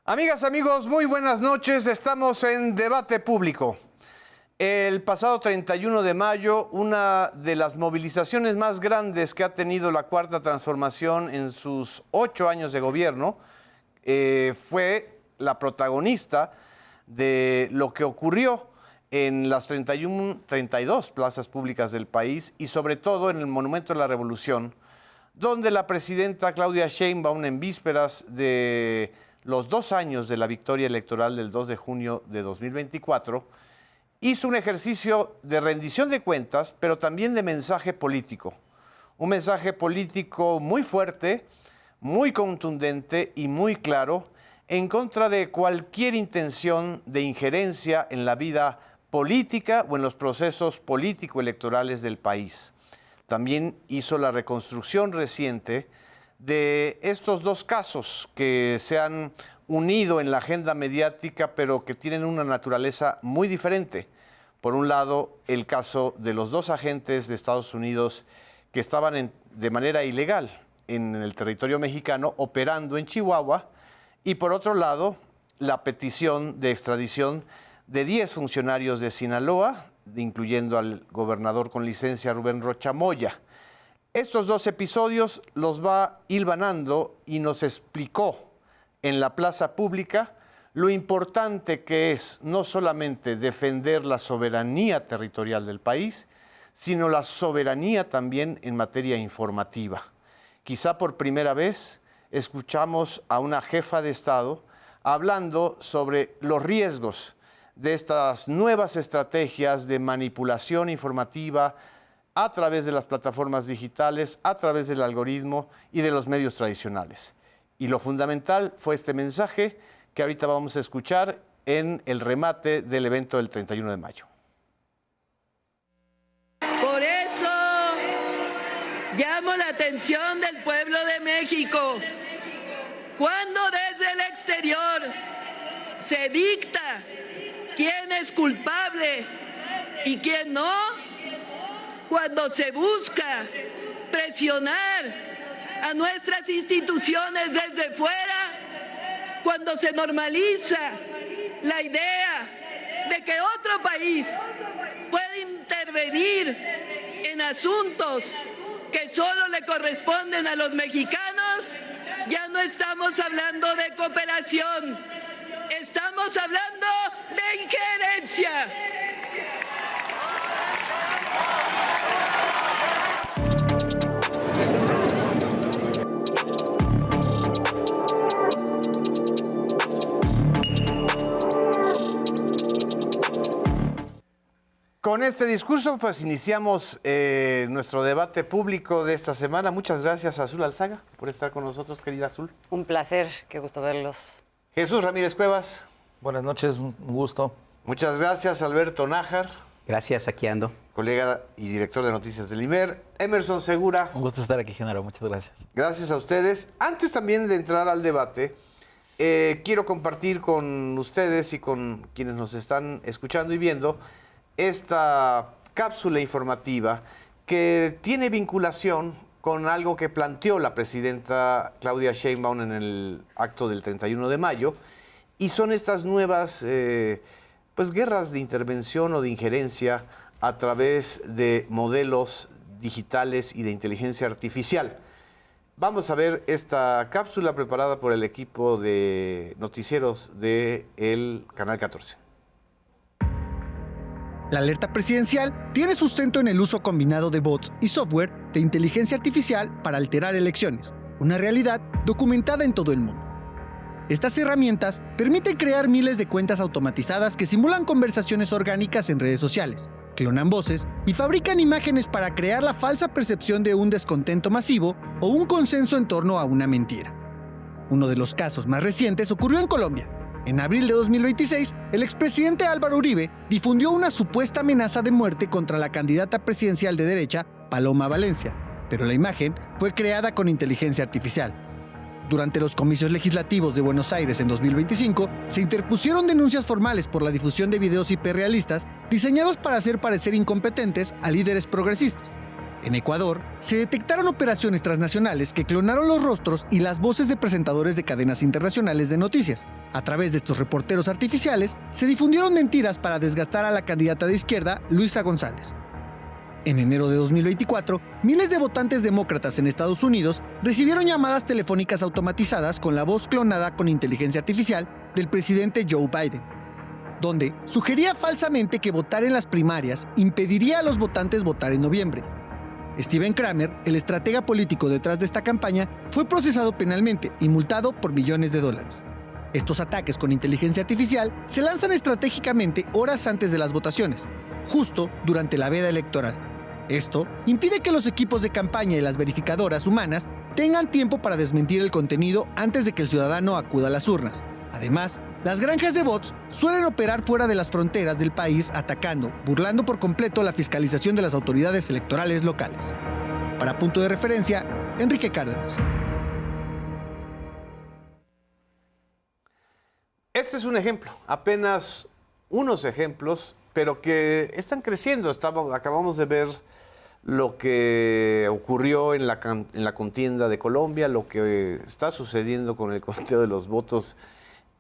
Amigas, amigos, muy buenas noches. Estamos en Debate Público. El pasado 31 de mayo, una de las movilizaciones más grandes que ha tenido la Cuarta Transformación en sus 8 años de gobierno, fue la protagonista de lo que ocurrió en las 32 plazas públicas del país y sobre todo en el Monumento de la Revolución, donde la presidenta Claudia Sheinbaum, en vísperas de los 2 años de la victoria electoral del 2 de junio de 2024, hizo un ejercicio de rendición de cuentas, pero también de mensaje político. Un mensaje político muy fuerte, muy contundente y muy claro en contra de cualquier intención de injerencia en la vida política o en los procesos político-electorales del país. También hizo la reconstrucción reciente de estos 2 casos que se han unido en la agenda mediática, pero que tienen una naturaleza muy diferente. Por un lado, el caso de los 2 agentes de Estados Unidos que estaban de manera ilegal en el territorio mexicano, operando en Chihuahua, y por otro lado, la petición de extradición de 10 funcionarios de Sinaloa, incluyendo al gobernador con licencia Rubén Rocha Moya. Estos 2 episodios los va hilvanando y nos explicó en la plaza pública lo importante que es no solamente defender la soberanía territorial del país, sino la soberanía también en materia informativa. Quizá por primera vez escuchamos a una jefa de Estado hablando sobre los riesgos de estas nuevas estrategias de manipulación informativa a través de las plataformas digitales, a través del algoritmo y de los medios tradicionales. Y lo fundamental fue este mensaje que ahorita vamos a escuchar en el remate del evento del 31 de mayo. Por eso llamo la atención del pueblo de México. Cuando desde el exterior se dicta quién es culpable y quién no, cuando se busca presionar a nuestras instituciones desde fuera, cuando se normaliza la idea de que otro país puede intervenir en asuntos que solo le corresponden a los mexicanos, ya no estamos hablando de cooperación, estamos hablando de injerencia. Con este discurso, pues iniciamos nuestro debate público de esta semana. Muchas gracias a Azul Alzaga por estar con nosotros, querida Azul. Un placer, qué gusto verlos. Jesús Ramírez Cuevas. Buenas noches, un gusto. Muchas gracias, Alberto Nájar. Gracias, aquí ando. Colega y director de noticias del IMER. Emerson Segura. Un gusto estar aquí, Genaro, muchas gracias. Gracias a ustedes. Antes también de entrar al debate, quiero compartir con ustedes y con quienes nos están escuchando y viendo esta cápsula informativa que tiene vinculación con algo que planteó la presidenta Claudia Sheinbaum en el acto del 31 de mayo, y son estas nuevas guerras de intervención o de injerencia a través de modelos digitales y de inteligencia artificial. Vamos a ver esta cápsula preparada por el equipo de noticieros del Canal 14. La alerta presidencial tiene sustento en el uso combinado de bots y software de inteligencia artificial para alterar elecciones, una realidad documentada en todo el mundo. Estas herramientas permiten crear miles de cuentas automatizadas que simulan conversaciones orgánicas en redes sociales, clonan voces y fabrican imágenes para crear la falsa percepción de un descontento masivo o un consenso en torno a una mentira. Uno de los casos más recientes ocurrió en Colombia. En abril de 2026, el expresidente Álvaro Uribe difundió una supuesta amenaza de muerte contra la candidata presidencial de derecha, Paloma Valencia, pero la imagen fue creada con inteligencia artificial. Durante los comicios legislativos de Buenos Aires en 2025, se interpusieron denuncias formales por la difusión de videos hiperrealistas diseñados para hacer parecer incompetentes a líderes progresistas. En Ecuador, se detectaron operaciones transnacionales que clonaron los rostros y las voces de presentadores de cadenas internacionales de noticias. A través de estos reporteros artificiales, se difundieron mentiras para desgastar a la candidata de izquierda, Luisa González. En enero de 2024, miles de votantes demócratas en Estados Unidos recibieron llamadas telefónicas automatizadas con la voz clonada con inteligencia artificial del presidente Joe Biden, donde sugería falsamente que votar en las primarias impediría a los votantes votar en noviembre. Steven Kramer, el estratega político detrás de esta campaña, fue procesado penalmente y multado por millones de dólares. Estos ataques con inteligencia artificial se lanzan estratégicamente horas antes de las votaciones, justo durante la veda electoral. Esto impide que los equipos de campaña y las verificadoras humanas tengan tiempo para desmentir el contenido antes de que el ciudadano acuda a las urnas. Además, las granjas de bots suelen operar fuera de las fronteras del país atacando, burlando por completo la fiscalización de las autoridades electorales locales. Para Punto de Referencia, Enrique Cárdenas. Este es un ejemplo, apenas unos ejemplos, pero que están creciendo. Acabamos de ver lo que ocurrió en la contienda de Colombia, lo que está sucediendo con el conteo de los votos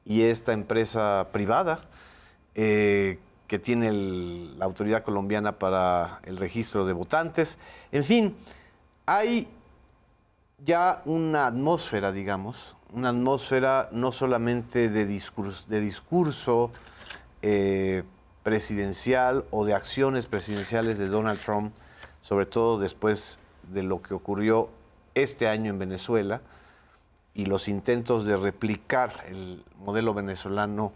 y esta empresa privada que tiene la autoridad colombiana para el registro de votantes. En fin, hay ya una atmósfera, digamos, una atmósfera no solamente de discurso presidencial o de acciones presidenciales de Donald Trump, sobre todo después de lo que ocurrió este año en Venezuela, y los intentos de replicar el modelo venezolano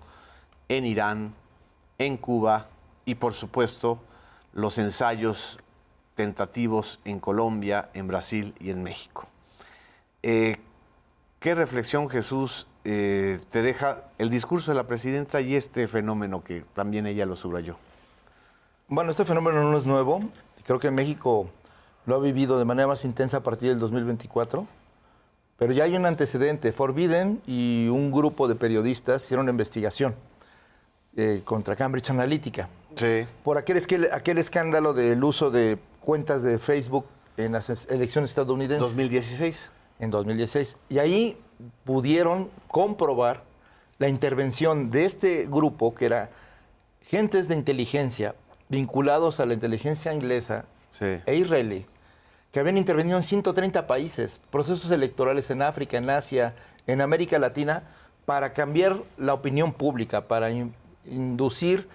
en Irán, en Cuba y, por supuesto, los ensayos tentativos en Colombia, en Brasil y en México. ¿Qué reflexión, Jesús, te deja el discurso de la presidenta y este fenómeno que también ella lo subrayó? Bueno, este fenómeno no es nuevo. Creo que México lo ha vivido de manera más intensa a partir del 2024. Pero ya hay un antecedente. Forbidden y un grupo de periodistas hicieron una investigación contra Cambridge Analytica. Sí. Por aquel escándalo del uso de cuentas de Facebook en las elecciones estadounidenses. 2016. En 2016. Y ahí pudieron comprobar la intervención de este grupo, que era gentes de inteligencia vinculados a la inteligencia inglesa e israelí, que habían intervenido en 130 países, procesos electorales en África, en Asia, en América Latina, para cambiar la opinión pública, para inducir,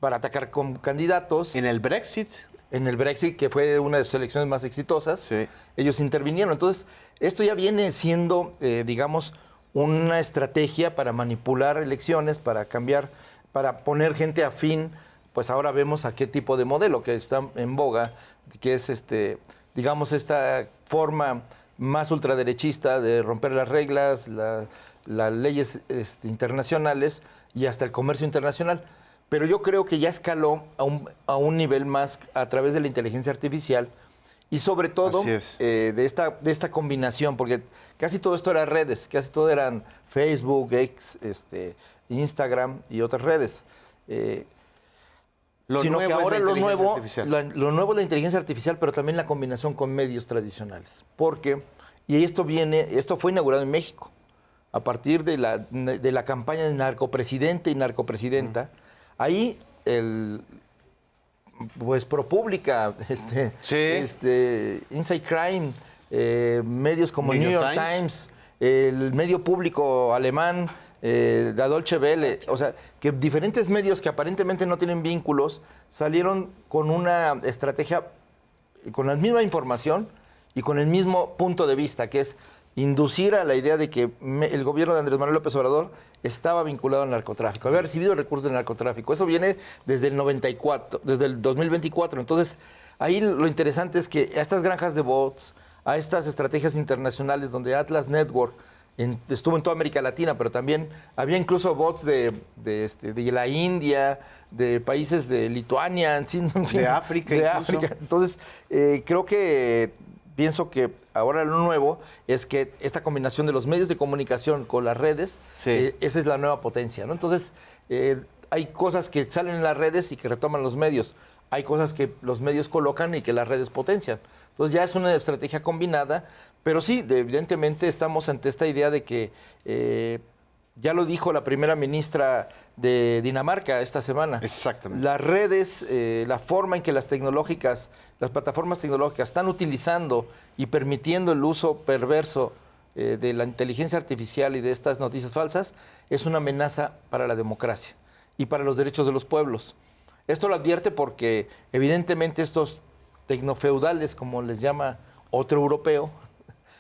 para atacar con candidatos. En el Brexit. En el Brexit, que fue una de sus elecciones más exitosas, sí, ellos intervinieron. Entonces, esto ya viene siendo, digamos, una estrategia para manipular elecciones, para cambiar, para poner gente afín. Pues ahora vemos a qué tipo de modelo que está en boga, que es digamos, esta forma más ultraderechista de romper las reglas, las leyes internacionales y hasta el comercio internacional. Pero yo creo que ya escaló a un nivel más a través de la inteligencia artificial y sobre todo de esta combinación, porque casi todo esto era redes, casi todo eran Facebook, X, Instagram y otras redes. Sino que ahora lo nuevo es la inteligencia artificial, pero también la combinación con medios tradicionales. Porque, y esto fue inaugurado en México, a partir de la campaña de narcopresidente y narcopresidenta. Ahí pues ProPublica, Inside Crime, medios como New York Times, el medio público alemán, la Deutsche Welle, o sea, que diferentes medios que aparentemente no tienen vínculos salieron con una estrategia, con la misma información y con el mismo punto de vista, que es inducir a la idea de que el gobierno de Andrés Manuel López Obrador estaba vinculado al narcotráfico, había recibido recursos del narcotráfico. Eso viene desde el 94, desde el 2024. Entonces, ahí lo interesante es que a estas granjas de bots, a estas estrategias internacionales donde Atlas Network estuvo en toda América Latina, pero también había incluso bots de la India, de países de Lituania, en fin, de África. África. Entonces, pienso que ahora lo nuevo es que esta combinación de los medios de comunicación con las redes, esa es la nueva potencia, ¿no? Entonces, hay cosas que salen en las redes y que retoman los medios. Hay cosas que los medios colocan y que las redes potencian. Entonces ya es una estrategia combinada, pero sí, evidentemente estamos ante esta idea de que, ya lo dijo la primera ministra de Dinamarca esta semana. Exactamente. Las redes, la forma en que las plataformas tecnológicas están utilizando y permitiendo el uso perverso de la inteligencia artificial y de estas noticias falsas es una amenaza para la democracia y para los derechos de los pueblos. Esto lo advierte porque evidentemente estos tecnofeudales, como les llama otro europeo,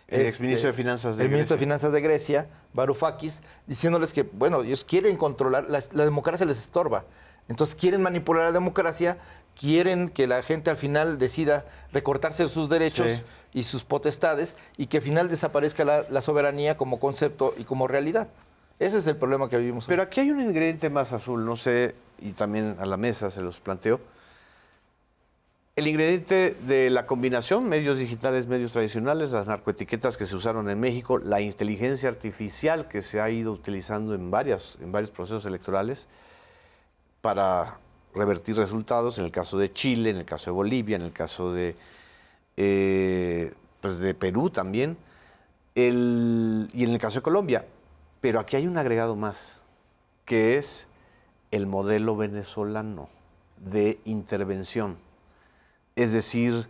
el exministro de Finanzas de el Grecia. ministro de Finanzas de Grecia, Varoufakis, diciéndoles que, bueno, ellos quieren controlar, la democracia les estorba. Entonces quieren manipular la democracia, quieren que la gente al final decida recortarse sus derechos y sus potestades y que al final desaparezca la soberanía como concepto y como realidad. Ese es el problema que vivimos hoy. Pero aquí hay un ingrediente más, Azul, no sé, y también a la mesa se los planteo. El ingrediente de la combinación, medios digitales, medios tradicionales, las narcoetiquetas que se usaron en México, la inteligencia artificial que se ha ido utilizando en varios procesos electorales para revertir resultados, en el caso de Chile, en el caso de Bolivia, en el caso de Perú también, y en el caso de Colombia. Pero aquí hay un agregado más, que es el modelo venezolano de intervención. Es decir,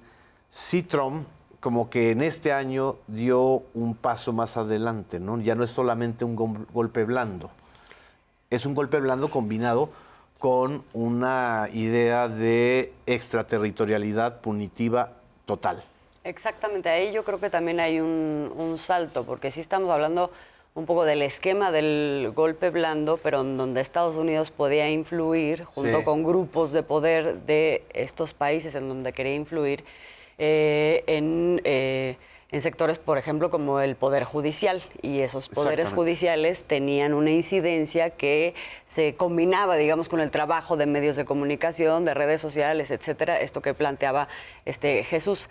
sí Trump como que en este año dio un paso más adelante, ¿no? Ya no es solamente un golpe blando, es un golpe blando combinado con una idea de extraterritorialidad punitiva total. Exactamente, ahí yo creo que también hay un salto, porque sí estamos hablando un poco del esquema del golpe blando, pero en donde Estados Unidos podía influir junto con grupos de poder de estos países en donde quería influir en sectores, por ejemplo, como el Poder Judicial. Y esos poderes judiciales tenían una incidencia que se combinaba, digamos, con el trabajo de medios de comunicación, de redes sociales, etcétera, esto que planteaba Jesús.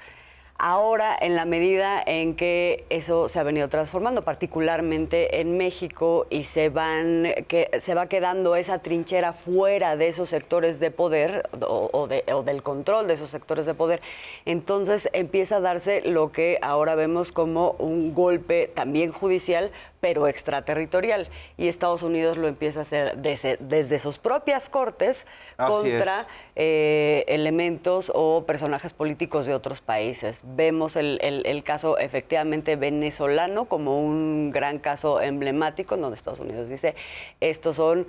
Ahora, en la medida en que eso se ha venido transformando, particularmente en México, y se va quedando esa trinchera fuera de esos sectores de poder o del control de esos sectores de poder, entonces empieza a darse lo que ahora vemos como un golpe también judicial, pero extraterritorial. Y Estados Unidos lo empieza a hacer desde sus propias cortes contra elementos o personajes políticos de otros países. Vemos el caso efectivamente venezolano como un gran caso emblemático, en donde Estados Unidos dice, estos son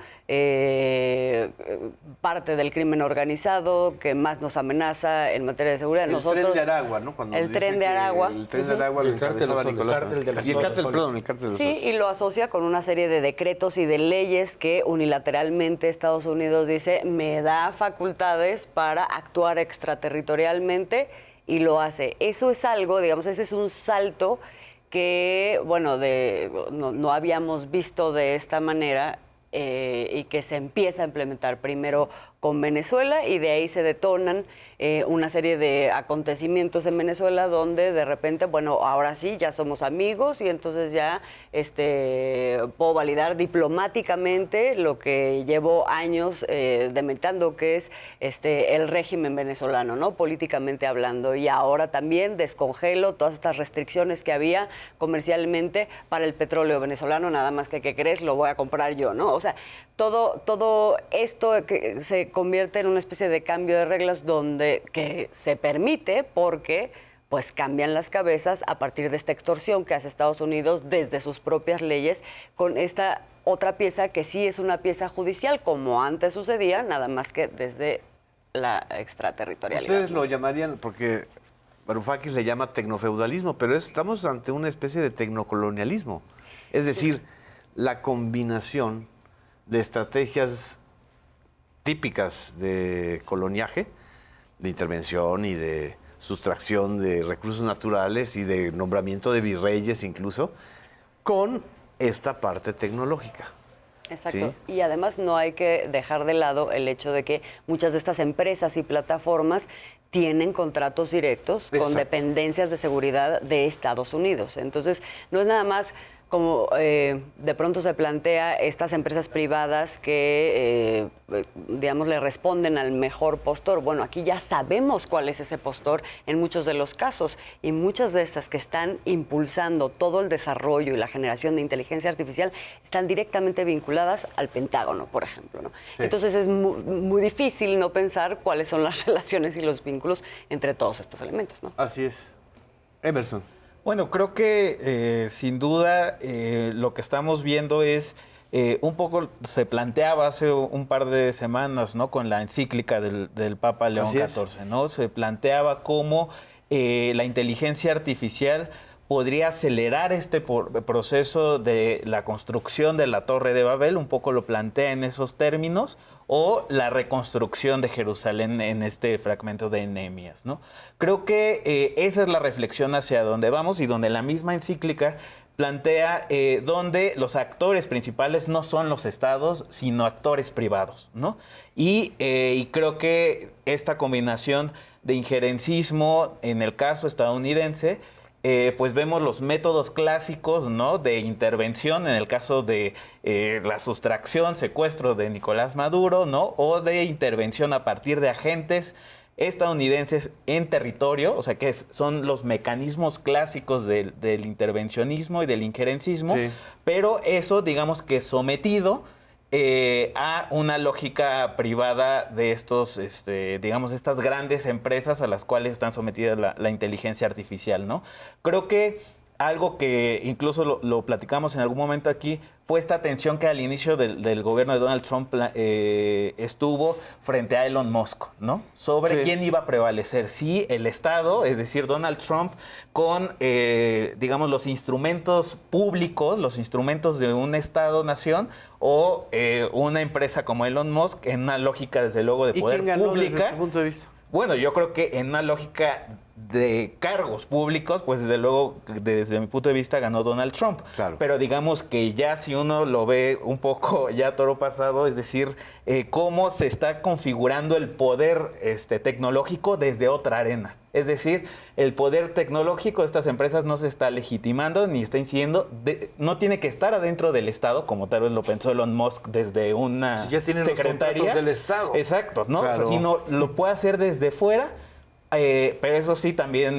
parte del crimen organizado que más nos amenaza en materia de seguridad. El tren de Aragua, ¿no? Cuando el tren de Aragua. El tren de Aragua lo encabezaba Nicolás. Y el cártel de los Sí, y lo asocia con una serie de decretos y de leyes que unilateralmente Estados Unidos dice, me da facultades para actuar extraterritorialmente, y lo hace. Eso es algo, digamos, ese es un salto que, bueno, no habíamos visto de esta manera y que se empieza a implementar primero con Venezuela, y de ahí se detonan una serie de acontecimientos en Venezuela donde de repente, bueno, ahora sí, ya somos amigos y entonces ya puedo validar diplomáticamente lo que llevo años dementando, que es el régimen venezolano, ¿no? Políticamente hablando. Y ahora también descongelo todas estas restricciones que había comercialmente para el petróleo venezolano, nada más que, ¿qué crees? Lo voy a comprar yo, ¿no? O sea, todo esto que se convierte en una especie de cambio de reglas que se permite porque pues cambian las cabezas a partir de esta extorsión que hace Estados Unidos desde sus propias leyes con esta otra pieza que sí es una pieza judicial, como antes sucedía, nada más que desde la extraterritorialidad. Ustedes lo llamarían, porque Varoufakis le llama tecnofeudalismo, pero estamos ante una especie de tecnocolonialismo. Es decir, la combinación de estrategias típicas de coloniaje, de intervención y de sustracción de recursos naturales y de nombramiento de virreyes incluso, con esta parte tecnológica. Exacto. ¿Sí? Y además no hay que dejar de lado el hecho de que muchas de estas empresas y plataformas tienen contratos directos con dependencias de seguridad de Estados Unidos. Entonces, no es nada más como de pronto se plantea estas empresas privadas que, digamos, le responden al mejor postor. Bueno, aquí ya sabemos cuál es ese postor en muchos de los casos y muchas de estas que están impulsando todo el desarrollo y la generación de inteligencia artificial están directamente vinculadas al Pentágono, por ejemplo, ¿no? Sí. Entonces es muy difícil no pensar cuáles son las relaciones y los vínculos entre todos estos elementos, ¿no? Así es. Emerson. Bueno, creo que sin duda lo que estamos viendo es un poco, se planteaba hace un par de semanas, ¿no? Con la encíclica del Papa León XIV, ¿no? Se planteaba cómo la inteligencia artificial podría acelerar este proceso de la construcción de la Torre de Babel, un poco lo plantea en esos términos, o la reconstrucción de Jerusalén en este fragmento de Nehemías, ¿no? Creo que esa es la reflexión hacia donde vamos y donde la misma encíclica plantea donde los actores principales no son los estados, sino actores privados, ¿no? Y creo que esta combinación de injerencismo en el caso estadounidense, pues vemos los métodos clásicos, ¿no? De intervención en el caso de la sustracción, secuestro de Nicolás Maduro, ¿no? O de intervención a partir de agentes estadounidenses en territorio, o sea que son los mecanismos clásicos del intervencionismo y del injerencismo, sí. Pero eso, digamos que sometido a una lógica privada de estos, digamos, estas grandes empresas a las cuales están sometidas la inteligencia artificial, ¿no? Creo que algo que incluso lo platicamos en algún momento aquí fue esta tensión que al inicio del gobierno de Donald Trump estuvo frente a Elon Musk, ¿no? Sobre quién iba a prevalecer, si el Estado, es decir, Donald Trump, con, digamos, los instrumentos públicos, los instrumentos de un Estado-nación, o una empresa como Elon Musk, en una lógica, desde luego, de poder pública. ¿Y quién ganó desde tu punto de vista? Bueno, yo creo que en una lógica de cargos públicos, pues desde luego, desde mi punto de vista, ganó Donald Trump. Claro. Pero digamos que ya si uno lo ve un poco ya toro pasado, es decir, cómo se está configurando el poder tecnológico desde otra arena. Es decir, el poder tecnológico de estas empresas no se está legitimando ni está incidiendo, no tiene que estar adentro del Estado, como tal vez lo pensó Elon Musk desde una ya tienen secretaría. Los contratos del Estado. Exacto, ¿no? Claro. O sea, sino lo puede hacer desde fuera. Pero eso sí, también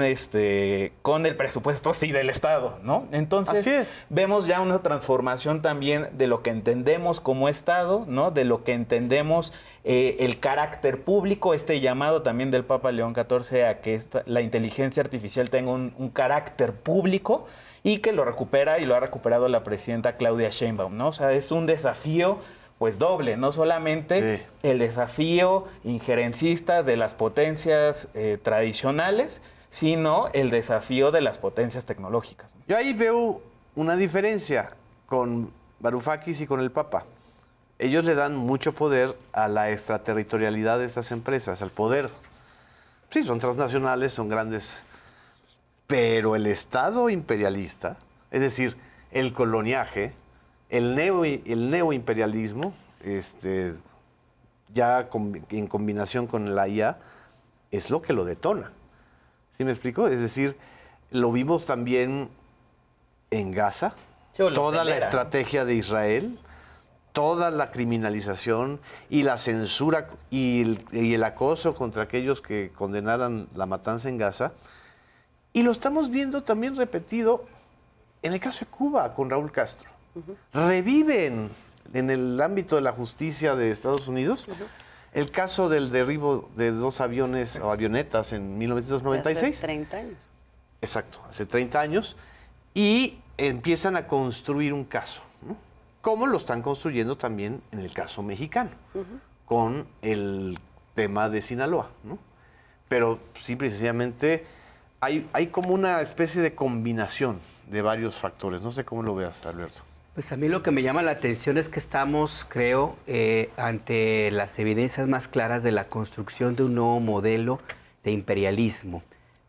con el presupuesto sí del Estado, ¿no? Entonces, vemos ya una transformación también de lo que entendemos como Estado, ¿no? De lo que entendemos el carácter público, llamado también del Papa León XIV a que la inteligencia artificial tenga un carácter público y que lo recupera y lo ha recuperado la presidenta Claudia Sheinbaum, ¿no? O sea, es un desafío pues doble, no solamente el desafío injerencista de las potencias tradicionales, sino el desafío de las potencias tecnológicas. Yo ahí veo una diferencia con Varoufakis y con el Papa. Ellos le dan mucho poder a la extraterritorialidad de estas empresas, al poder. Sí, son transnacionales, son grandes, pero el Estado imperialista, es decir, el coloniaje, el neoimperialismo, ya en combinación con la IA, es lo que lo detona. ¿Sí me explico? Es decir, lo vimos también en Gaza, toda la estrategia de Israel, toda la criminalización y la censura y el acoso contra aquellos que condenaran la matanza en Gaza. Y lo estamos viendo también repetido en el caso de Cuba con Raúl Castro. Reviven en el ámbito de la justicia de Estados Unidos el caso del derribo de 2 aviones o avionetas en 1996. Hace 30 años. Exacto, hace 30 años. Y empiezan a construir un caso, ¿no? Como lo están construyendo también en el caso mexicano, con el tema de Sinaloa, ¿no? Pero simple y sencillamente hay como una especie de combinación de varios factores. No sé cómo lo veas, Alberto. Pues a mí lo que me llama la atención es que estamos, creo, ante las evidencias más claras de la construcción de un nuevo modelo de imperialismo,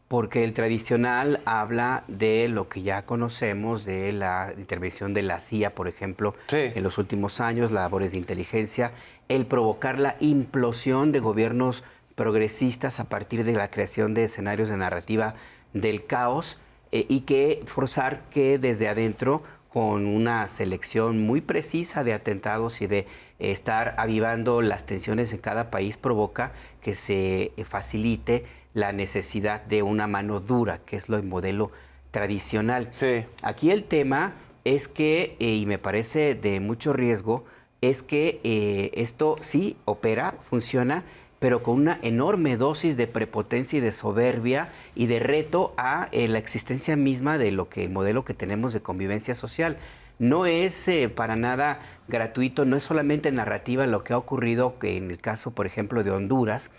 porque el tradicional habla de lo que ya conocemos, de la intervención de la CIA, por ejemplo, en los últimos años, labores de inteligencia, el provocar la implosión de gobiernos progresistas a partir de la creación de escenarios de narrativa del caos y que forzar que desde adentro con una selección muy precisa de atentados y de estar avivando las tensiones en cada país, provoca que se facilite la necesidad de una mano dura, que es el modelo tradicional. Sí. Aquí el tema es que, y me parece de mucho riesgo, es que esto sí opera, funciona, pero con una enorme dosis de prepotencia y de soberbia y de reto a la existencia misma de el modelo que tenemos de convivencia social. No es para nada gratuito, no es solamente narrativa lo que ha ocurrido en el caso, por ejemplo, de Honduras,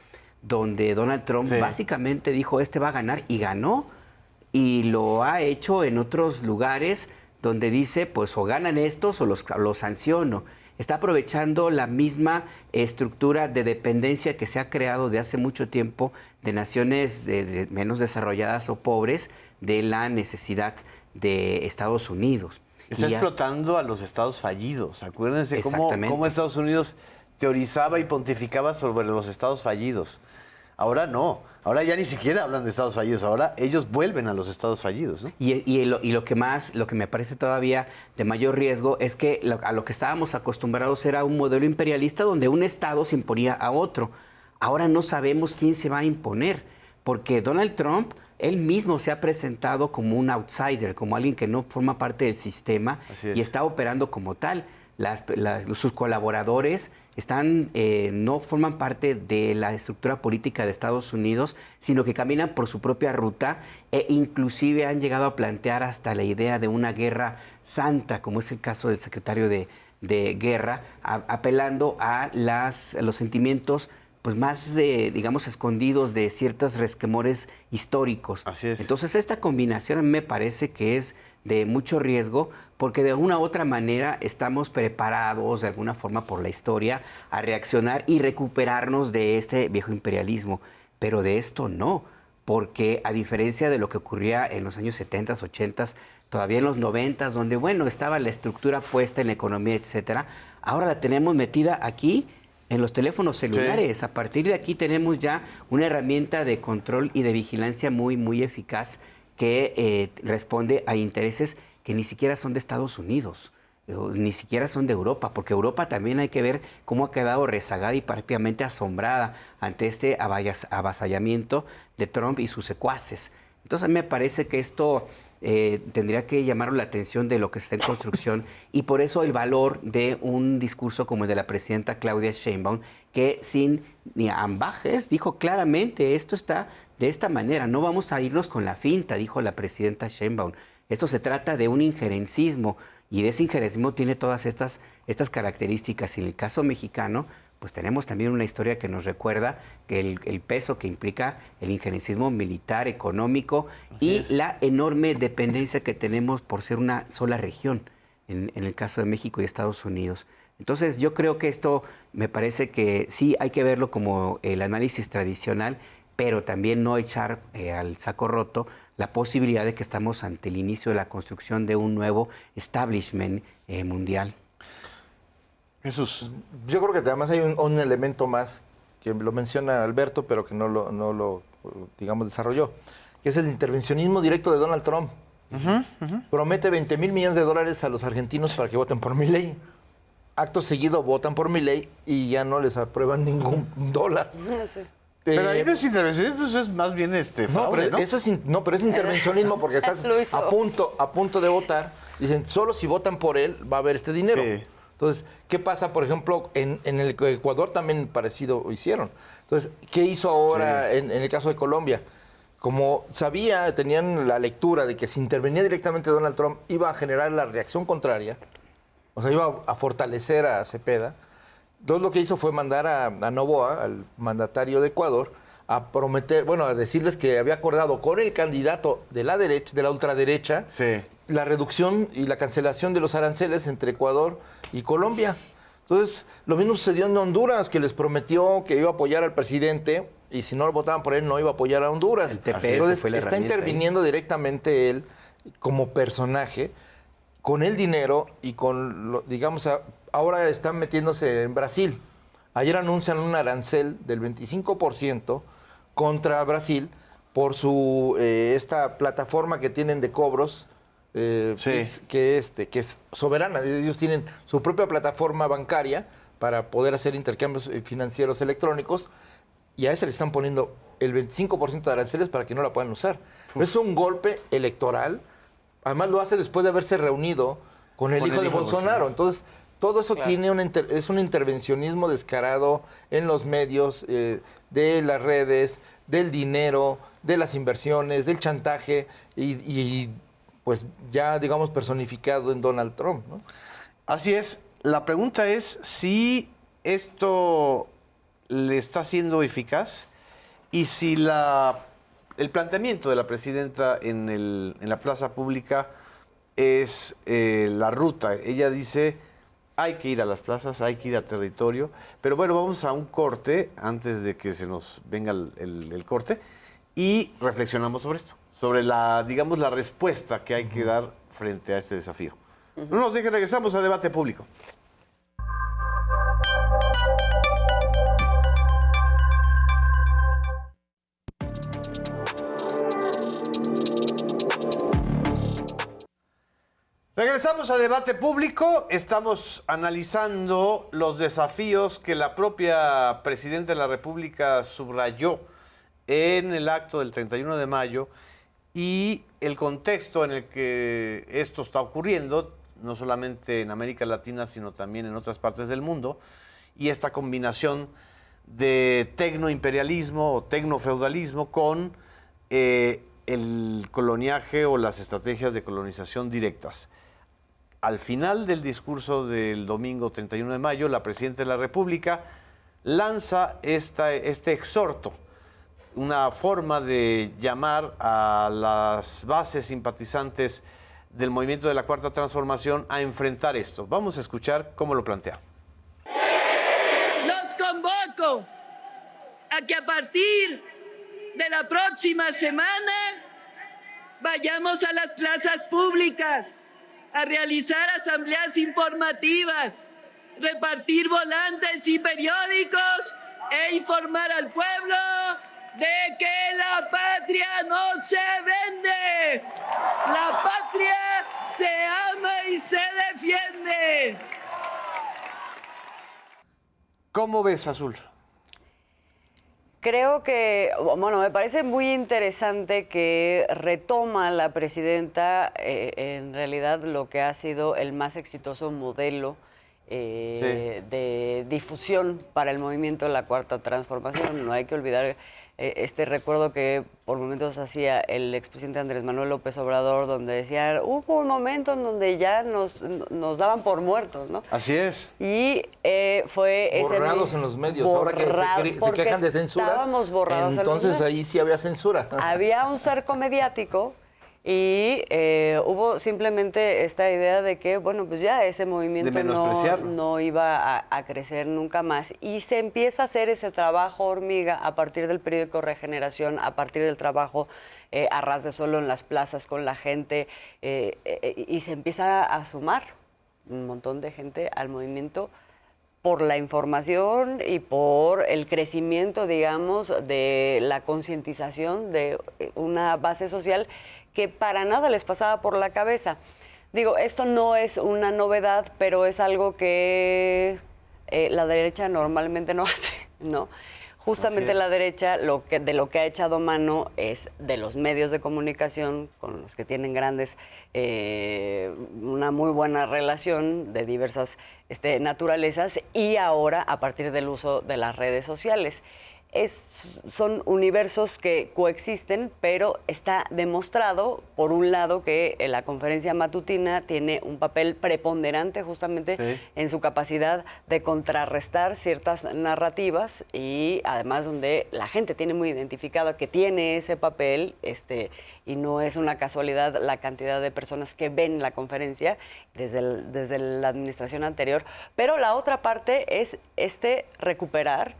donde Donald Trump básicamente dijo, va a ganar, y ganó, y lo ha hecho en otros lugares donde dice, pues o ganan estos o los sanciono. Está aprovechando la misma estructura de dependencia que se ha creado de hace mucho tiempo de naciones menos desarrolladas o pobres de la necesidad de Estados Unidos. Está explotando a los estados fallidos. Acuérdense cómo Estados Unidos teorizaba y pontificaba sobre los estados fallidos. Ahora no. Ahora ya ni siquiera hablan de estados fallidos. Ahora ellos vuelven a los estados fallidos, ¿no? Y lo que me parece todavía de mayor riesgo es que a lo que estábamos acostumbrados era un modelo imperialista donde un estado se imponía a otro. Ahora no sabemos quién se va a imponer, porque Donald Trump, él mismo se ha presentado como un outsider, como alguien que no forma parte del sistema y está operando como tal. Sus colaboradores no forman parte de la estructura política de Estados Unidos, sino que caminan por su propia ruta e inclusive han llegado a plantear hasta la idea de una guerra santa, como es el caso del secretario de Guerra, apelando a los sentimientos pues más, digamos, escondidos de ciertos resquemores históricos. Así es. Entonces, esta combinación a mí me parece que es de mucho riesgo, porque de una u otra manera estamos preparados de alguna forma por la historia a reaccionar y recuperarnos de este viejo imperialismo. Pero de esto no, porque a diferencia de lo que ocurría en los años 70, 80, todavía en los 90, donde, bueno, estaba la estructura puesta en la economía, etcétera, ahora la tenemos metida aquí en los teléfonos celulares. Sí. A partir de aquí tenemos ya una herramienta de control y de vigilancia muy, muy eficaz que responde a intereses que ni siquiera son de Estados Unidos, ni siquiera son de Europa, porque Europa también hay que ver cómo ha quedado rezagada y prácticamente asombrada ante este avasallamiento de Trump y sus secuaces. Entonces, a mí me parece que esto tendría que llamar la atención de lo que está en construcción y por eso el valor de un discurso como el de la presidenta Claudia Sheinbaum, que sin ni ambajes dijo claramente, esto está de esta manera, no vamos a irnos con la finta, dijo la presidenta Sheinbaum. Esto se trata de un injerencismo y de ese injerencismo tiene todas estas características. Y en el caso mexicano, pues tenemos también una historia que nos recuerda que el peso que implica el injerencismo militar, económico y la enorme dependencia que tenemos por ser una sola región, en el caso de México y Estados Unidos. Entonces yo creo que esto me parece que sí hay que verlo como el análisis tradicional, pero también no echar al saco roto la posibilidad de que estamos ante el inicio de la construcción de un nuevo establishment mundial. Jesús. Yo creo que además hay un elemento más que lo menciona Alberto, pero que no lo digamos, desarrolló, que es el intervencionismo directo de Donald Trump. Promete $20,000 millones a los argentinos para que voten por Milei. Acto seguido votan por Milei y ya no les aprueban ningún dólar. No sé. Pero ahí no es intervencionismo, eso es más bien fraude, ¿no? Pero es intervencionismo porque estás a punto de votar. Dicen, solo si votan por él va a haber este dinero. Sí. Entonces, ¿qué pasa, por ejemplo, en el Ecuador también parecido hicieron? Entonces, ¿qué hizo ahora en el caso de Colombia? Como tenían la lectura de que si intervenía directamente Donald Trump iba a generar la reacción contraria, o sea, iba a fortalecer a Cepeda. Entonces lo que hizo fue mandar a Noboa, al mandatario de Ecuador, a prometer, a decirles que había acordado con el candidato de la derecha, de la ultraderecha, la reducción y la cancelación de los aranceles entre Ecuador y Colombia. Entonces, lo mismo sucedió en Honduras, que les prometió que iba a apoyar al presidente y si no votaban por él no iba a apoyar a Honduras. El TPS Entonces, fue la está interviniendo directamente él como personaje con el dinero y con, ahora están metiéndose en Brasil. Ayer anuncian un arancel del 25% contra Brasil por esta plataforma que tienen de cobros que es soberana. Ellos tienen su propia plataforma bancaria para poder hacer intercambios financieros electrónicos y a ese le están poniendo el 25% de aranceles para que no la puedan usar. Es un golpe electoral. Además lo hace después de haberse reunido con el hijo de Bolsonaro. Entonces, todo eso tiene es un intervencionismo descarado en los medios, de las redes, del dinero, de las inversiones, del chantaje y pues ya, digamos, personificado en Donald Trump, ¿no? Así es. La pregunta es si esto le está siendo eficaz y si el planteamiento de la presidenta en la plaza pública es la ruta. Ella dice, hay que ir a las plazas, hay que ir a territorio. Pero bueno, vamos a un corte antes de que se nos venga el corte y reflexionamos sobre esto, sobre la respuesta que hay que dar frente a este desafío. No nos dejen, regresamos a Debate Público. Regresamos a Debate Público. Estamos analizando los desafíos que la propia Presidenta de la República subrayó en el acto del 31 de mayo y el contexto en el que esto está ocurriendo, no solamente en América Latina, sino también en otras partes del mundo, y esta combinación de tecnoimperialismo o tecnofeudalismo con el coloniaje o las estrategias de colonización directas. Al final del discurso del domingo 31 de mayo, la Presidenta de la República lanza este exhorto, una forma de llamar a las bases simpatizantes del movimiento de la Cuarta Transformación a enfrentar esto. Vamos a escuchar cómo lo plantea. Los convoco a que a partir de la próxima semana vayamos a las plazas públicas a realizar asambleas informativas, repartir volantes y periódicos e informar al pueblo de que la patria no se vende, la patria se ama y se defiende. ¿Cómo ves, Azul? Creo que, me parece muy interesante que retoma la presidenta en realidad lo que ha sido el más exitoso modelo de difusión para el movimiento de la Cuarta Transformación. No hay que olvidar este recuerdo que por momentos hacía el expresidente Andrés Manuel López Obrador, donde decía, hubo un momento en donde ya nos daban por muertos, ¿no? Así es. Y fue borrados en los medios. Ahora que se quejan de censura, estábamos borrados entonces en los medios. Ahí sí había censura. Había un cerco mediático y hubo simplemente esta idea de que, pues ya ese movimiento no iba a crecer nunca más. Y se empieza a hacer ese trabajo hormiga a partir del periódico Regeneración, a partir del trabajo a ras de suelo en las plazas con la gente, y se empieza a sumar un montón de gente al movimiento por la información y por el crecimiento, digamos, de la concientización de una base social que para nada les pasaba por la cabeza. Digo, esto no es una novedad, pero es algo que la derecha normalmente no hace, ¿no? Justamente la derecha de lo que ha echado mano es de los medios de comunicación con los que tienen una muy buena relación de diversas naturalezas, y ahora a partir del uso de las redes sociales. Son universos que coexisten, pero está demostrado, por un lado, que la conferencia matutina tiene un papel preponderante justamente en su capacidad de contrarrestar ciertas narrativas, y además donde la gente tiene muy identificado que tiene ese papel, y no es una casualidad la cantidad de personas que ven la conferencia desde la administración anterior. Pero la otra parte es recuperar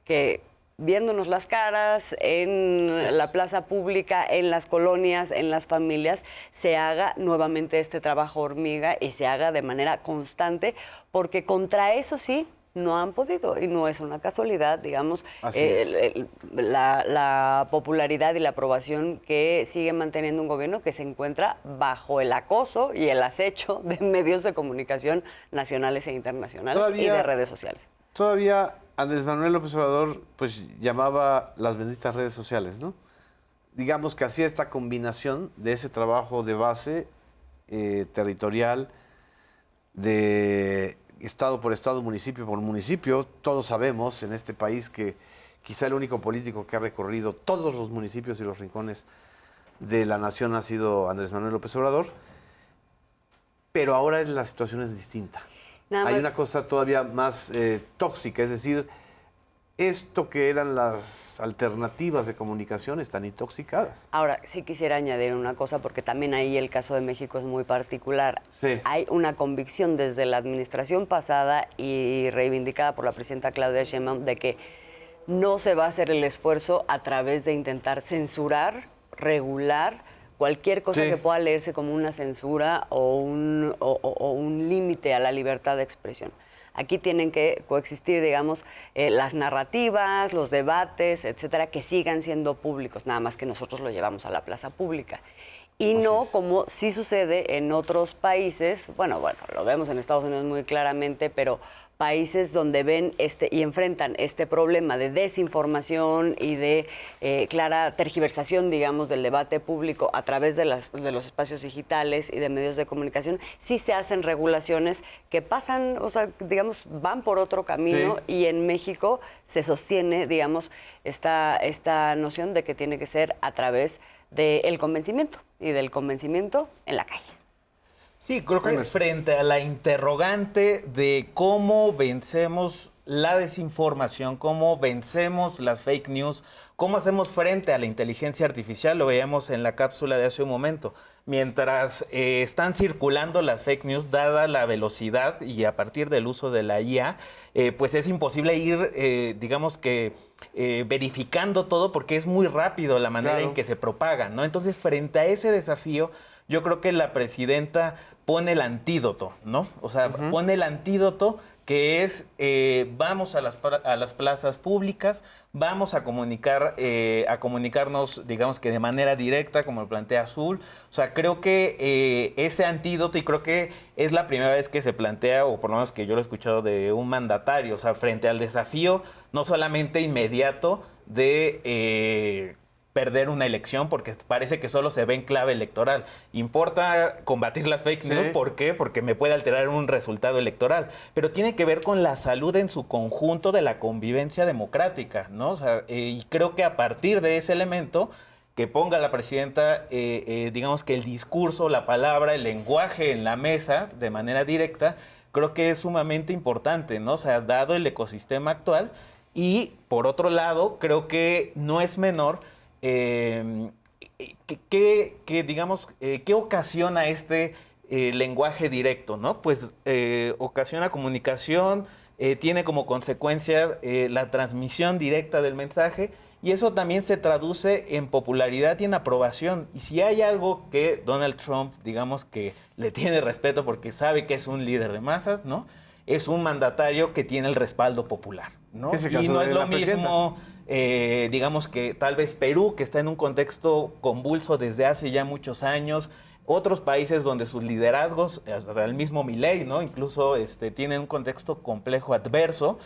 que viéndonos las caras en la plaza pública, en las colonias, en las familias, se haga nuevamente este trabajo hormiga y se haga de manera constante, porque contra eso sí no han podido, y no es una casualidad, digamos, Así la popularidad y la aprobación que sigue manteniendo un gobierno que se encuentra bajo el acoso y el acecho de medios de comunicación nacionales e internacionales y de redes sociales. Todavía Andrés Manuel López Obrador pues llamaba las benditas redes sociales, ¿no? Digamos que hacía esta combinación de ese trabajo de base territorial, de estado por estado, municipio por municipio. Todos sabemos en este país que quizá el único político que ha recorrido todos los municipios y los rincones de la nación ha sido Andrés Manuel López Obrador, pero ahora la situación es distinta. Hay una cosa todavía más tóxica, es decir, esto que eran las alternativas de comunicación están intoxicadas. Ahora, sí quisiera añadir una cosa, porque también ahí el caso de México es muy particular. Sí. Hay una convicción desde la administración pasada y reivindicada por la presidenta Claudia Sheinbaum de que no se va a hacer el esfuerzo a través de intentar censurar, regular cualquier cosa que pueda leerse como una censura o un límite a la libertad de expresión. Aquí tienen que coexistir, digamos, las narrativas, los debates, etcétera, que sigan siendo públicos, nada más que nosotros lo llevamos a la plaza pública. Y no como sí sucede en otros países, bueno, lo vemos en Estados Unidos muy claramente, pero países donde ven y enfrentan este problema de desinformación y de clara tergiversación, digamos, del debate público a través de los espacios digitales y de medios de comunicación, sí se hacen regulaciones que pasan, o sea, digamos, van por otro camino, y en México se sostiene, digamos, esta noción de que tiene que ser a través del convencimiento y del convencimiento en la calle. Sí, creo que frente a la interrogante de cómo vencemos la desinformación, cómo vencemos las fake news, cómo hacemos frente a la inteligencia artificial, lo veíamos en la cápsula de hace un momento. Mientras están circulando las fake news, dada la velocidad y a partir del uso de la IA, pues es imposible ir, digamos que, verificando todo porque es muy rápido la manera en que se propagan, ¿no? Entonces, frente a ese desafío, yo creo que la presidenta pone el antídoto, ¿no? O sea, pone el antídoto que es vamos a las plazas públicas, vamos a comunicarnos, digamos que de manera directa, como lo plantea Azul. O sea, creo que ese antídoto, y creo que es la primera vez que se plantea, o por lo menos que yo lo he escuchado de un mandatario, o sea, frente al desafío no solamente inmediato de perder una elección, porque parece que solo se ve en clave electoral. Importa combatir las fake news, ¿por qué? Porque me puede alterar un resultado electoral, pero tiene que ver con la salud en su conjunto de la convivencia democrática, ¿no? O sea, y creo que a partir de ese elemento que ponga la presidenta, digamos que el discurso, la palabra, el lenguaje en la mesa de manera directa, creo que es sumamente importante, ¿no? O sea, dado el ecosistema actual. Y por otro lado, creo que no es menor ¿qué ocasiona este lenguaje directo, ¿no? Pues ocasiona comunicación, tiene como consecuencia la transmisión directa del mensaje, y eso también se traduce en popularidad y en aprobación. Y si hay algo que Donald Trump, digamos que le tiene respeto porque sabe que es un líder de masas, ¿no? Es un mandatario que tiene el respaldo popular, ¿no? Y no es lo mismo, digamos que tal vez Perú, que está en un contexto convulso desde hace ya muchos años, otros países donde sus liderazgos, hasta el mismo Milei, ¿no? Incluso tienen un contexto complejo adverso,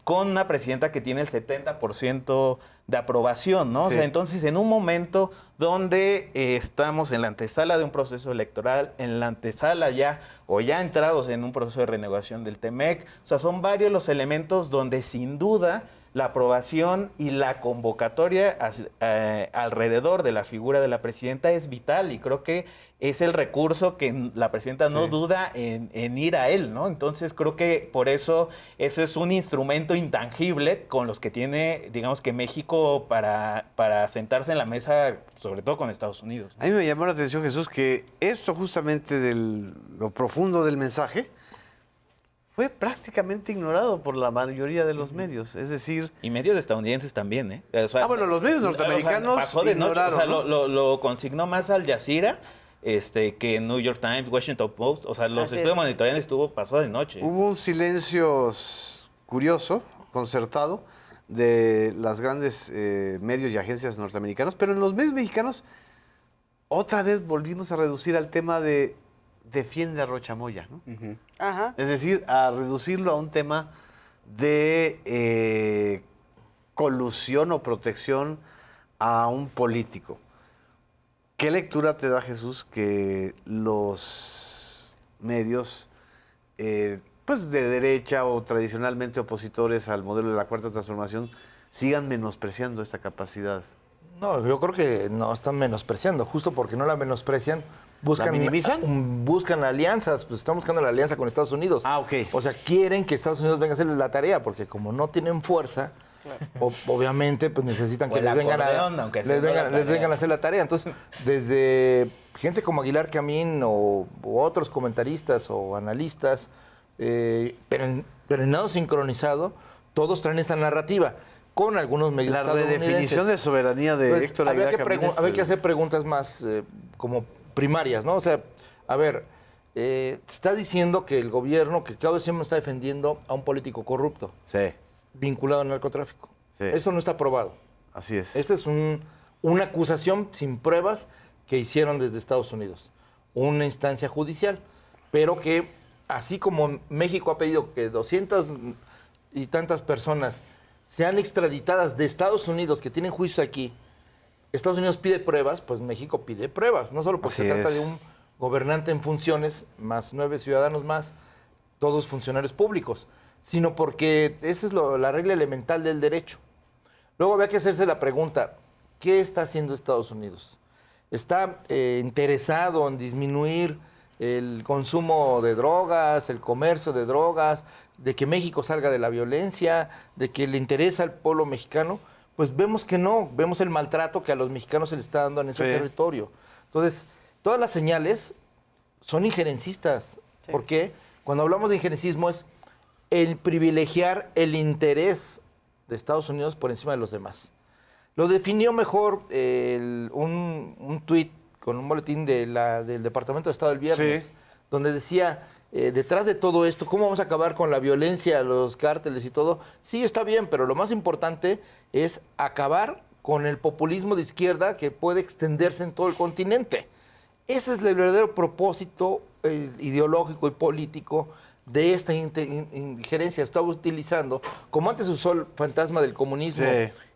con una presidenta que tiene el 70% de aprobación, ¿no? Sí. O sea, entonces, en un momento donde estamos en la antesala de un proceso electoral, en la antesala ya, o ya entrados en un proceso de renegociación del TEMEC, o sea, son varios los elementos donde sin duda la aprobación y la convocatoria alrededor de la figura de la presidenta es vital, y creo que es el recurso que la presidenta no duda en ir a él, ¿no? Entonces creo que por eso ese es un instrumento intangible con los que tiene, digamos que México para sentarse en la mesa, sobre todo con Estados Unidos, ¿no? A mí me llamó la atención, Jesús, que esto justamente de lo profundo del mensaje fue prácticamente ignorado por la mayoría de los medios, es decir... Y medios estadounidenses también, ¿eh? O sea, bueno, los medios norteamericanos pasó de noche, o sea, ¿no? lo consignó más Al Jazeera que New York Times, Washington Post, o sea, los estuve monitoreando y pasó de noche. Hubo un silencio curioso, concertado, de las grandes medios y agencias norteamericanos, pero en los medios mexicanos otra vez volvimos a reducir al tema de defiende a Rocha Moya, ¿no? Ajá. Es decir, a reducirlo a un tema de colusión o protección a un político. ¿Qué lectura te da, Jesús, que los medios pues de derecha o tradicionalmente opositores al modelo de la Cuarta Transformación sigan menospreciando esta capacidad? No, yo creo que no están menospreciando, justo porque no la menosprecian. ¿La minimizan? Buscan alianzas, pues están buscando la alianza con Estados Unidos. Ah, ok. O sea, quieren que Estados Unidos venga a hacerles la tarea, porque como no tienen fuerza, obviamente pues necesitan que les vengan a hacer la tarea. Entonces, desde gente como Aguilar Camín u otros comentaristas o analistas, pero en nado sincronizado, todos traen esta narrativa. Con algunos medios la redefinición de soberanía de pues, Héctor Aguilar Camín. Había que hacer preguntas más como primarias, ¿no? O sea, a ver, se está diciendo que el gobierno, que Claudio Sheinbaum está defendiendo a un político corrupto. Sí. Vinculado al narcotráfico. Sí. Eso no está probado. Así es. Esta es una acusación sin pruebas que hicieron desde Estados Unidos. Una instancia judicial, pero que así como México ha pedido que 200 y tantas personas sean extraditadas de Estados Unidos que tienen juicio aquí, Estados Unidos pide pruebas, pues México pide pruebas, no solo porque se trata de un gobernante en funciones, más 9 ciudadanos más, todos funcionarios públicos, sino porque esa es la regla elemental del derecho. Luego había que hacerse la pregunta, ¿qué está haciendo Estados Unidos? ¿Está interesado en disminuir el consumo de drogas, el comercio de drogas, de que México salga de la violencia, de que le interesa al pueblo mexicano? Pues vemos que no, vemos el maltrato que a los mexicanos se les está dando en ese territorio. Entonces, todas las señales son injerencistas. Sí. ¿Por qué? Cuando hablamos de injerencismo es el privilegiar el interés de Estados Unidos por encima de los demás. Lo definió mejor un tuit con un boletín del Departamento de Estado del viernes, donde decía, detrás de todo esto, ¿cómo vamos a acabar con la violencia, los cárteles y todo? Sí, está bien, pero lo más importante es acabar con el populismo de izquierda que puede extenderse en todo el continente. Ese es el verdadero propósito ideológico y político de esta injerencia. Estaba utilizando, como antes usó el fantasma del comunismo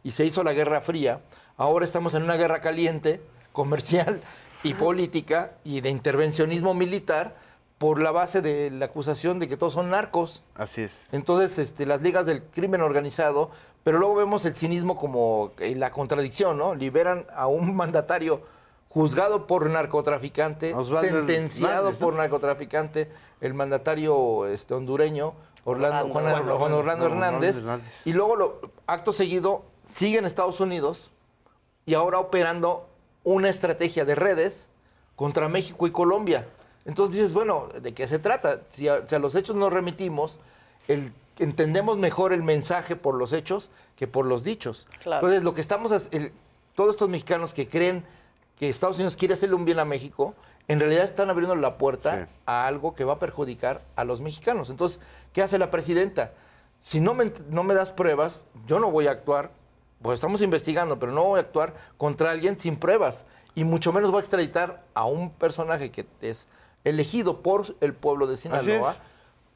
y se hizo la Guerra Fría, ahora estamos en una guerra caliente, comercial y política y de intervencionismo militar por la base de la acusación de que todos son narcos. Así es. Entonces, las ligas del crimen organizado, pero luego vemos el cinismo como la contradicción, ¿no? Liberan a un mandatario juzgado por narcotraficante, sentenciado por narcotraficante, el mandatario hondureño, Juan Orlando Hernández, y luego, acto seguido, sigue en Estados Unidos y ahora operando una estrategia de redes contra México y Colombia. Entonces dices, bueno, ¿de qué se trata? Si a los hechos nos remitimos, entendemos mejor el mensaje por los hechos que por los dichos. Claro. Entonces, lo que todos estos mexicanos que creen que Estados Unidos quiere hacerle un bien a México, en realidad están abriendo la puerta a algo que va a perjudicar a los mexicanos. Entonces, ¿qué hace la presidenta? Si no me das pruebas, yo no voy a actuar. Pues estamos investigando, pero no voy a actuar contra alguien sin pruebas. Y mucho menos voy a extraditar a un personaje que es elegido por el pueblo de Sinaloa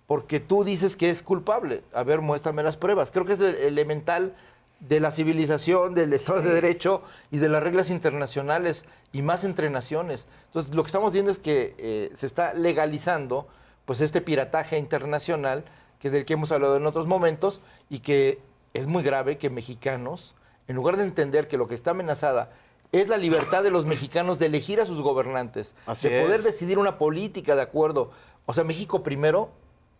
porque tú dices que es culpable. A ver, muéstrame las pruebas. Creo que es elemental de la civilización, del Estado de Derecho y de las reglas internacionales y más entre naciones. Entonces, lo que estamos viendo es que se está legalizando pues este pirataje internacional del que hemos hablado en otros momentos y que es muy grave que mexicanos, en lugar de entender que lo que está amenazada es la libertad de los mexicanos de elegir a sus gobernantes, de poder decidir una política de acuerdo. O sea, México primero,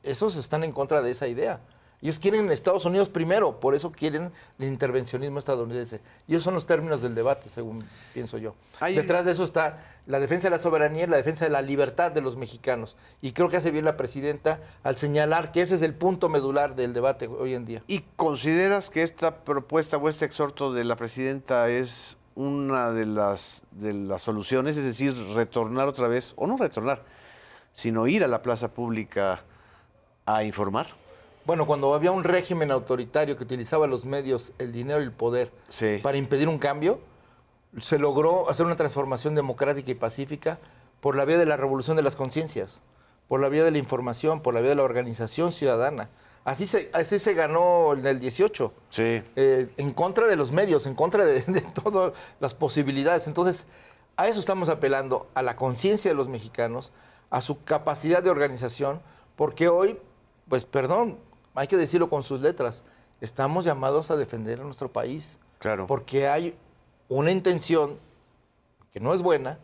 esos están en contra de esa idea. Ellos quieren Estados Unidos primero, por eso quieren el intervencionismo estadounidense. Y esos son los términos del debate, según pienso yo. Detrás de eso está la defensa de la soberanía y la defensa de la libertad de los mexicanos. Y creo que hace bien la presidenta al señalar que ese es el punto medular del debate hoy en día. ¿Y consideras que esta propuesta o este exhorto de la presidenta es una de las soluciones? Es decir, retornar otra vez, o no retornar, sino ir a la plaza pública a informar. Bueno, cuando había un régimen autoritario que utilizaba los medios, el dinero y el poder para impedir un cambio, se logró hacer una transformación democrática y pacífica por la vía de la revolución de las conciencias, por la vía de la información, por la vía de la organización ciudadana. Así se ganó en el 18, en contra de los medios, en contra de todas las posibilidades. Entonces, a eso estamos apelando, a la conciencia de los mexicanos, a su capacidad de organización, porque hoy, pues perdón, hay que decirlo con sus letras, estamos llamados a defender a nuestro país. Claro. Porque hay una intención que no es buena,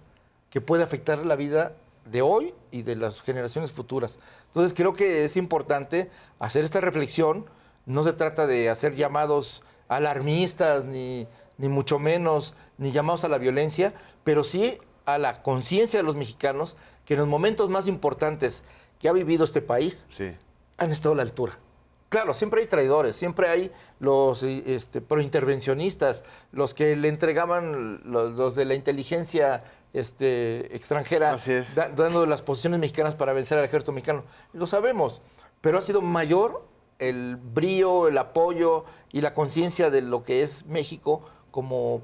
que puede afectar la vida de hoy y de las generaciones futuras. Entonces creo que es importante hacer esta reflexión. No se trata de hacer llamados alarmistas, ni mucho menos, ni llamados a la violencia, pero sí a la conciencia de los mexicanos que en los momentos más importantes que ha vivido este país han estado a la altura. Claro, siempre hay traidores, siempre hay los prointervencionistas, los que le entregaban, los de la inteligencia extranjera, dando las posiciones mexicanas para vencer al ejército mexicano. Lo sabemos, pero ha sido mayor el brío, el apoyo y la conciencia de lo que es México como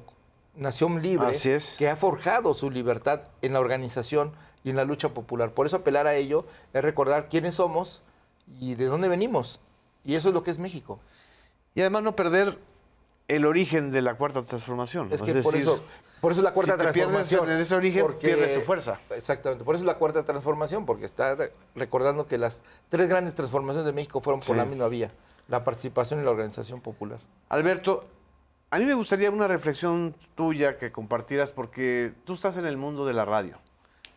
nación libre, que ha forjado su libertad en la organización y en la lucha popular. Por eso apelar a ello es recordar quiénes somos y de dónde venimos. Y eso es lo que es México. Y además no perder el origen de la Cuarta Transformación. Es que por eso es la Cuarta Transformación. Si te pierdes en ese origen, pierdes tu fuerza. Exactamente. Por eso es la Cuarta Transformación, porque está recordando que las 3 grandes transformaciones de México fueron por la misma vía. La participación y la organización popular. Alberto, a mí me gustaría una reflexión tuya que compartieras, porque tú estás en el mundo de la radio,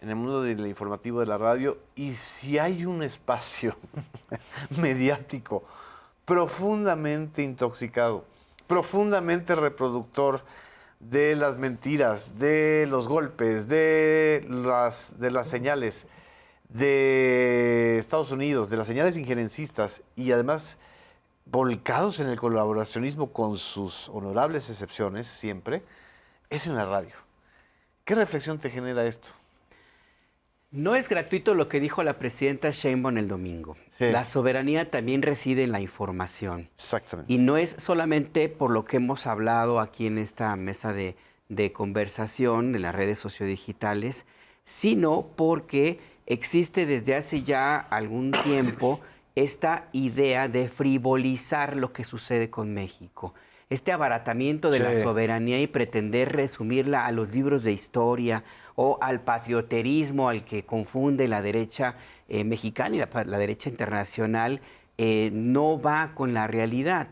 en el mundo del informativo de la radio, y si hay un espacio mediático profundamente intoxicado, profundamente reproductor de las mentiras, de los golpes, de las señales de Estados Unidos, de las señales injerencistas, y además volcados en el colaboracionismo con sus honorables excepciones siempre, es en la radio. ¿Qué reflexión te genera esto? No es gratuito lo que dijo la presidenta Sheinbaum el domingo. La soberanía también reside en la información. Exactamente. Y no es solamente por lo que hemos hablado aquí en esta mesa de conversación en las redes sociodigitales, sino porque existe desde hace ya algún tiempo esta idea de frivolizar lo que sucede con México. Este abaratamiento de la soberanía y pretender resumirla a los libros de historia o al patrioterismo al que confunde la derecha mexicana y la derecha internacional, no va con la realidad.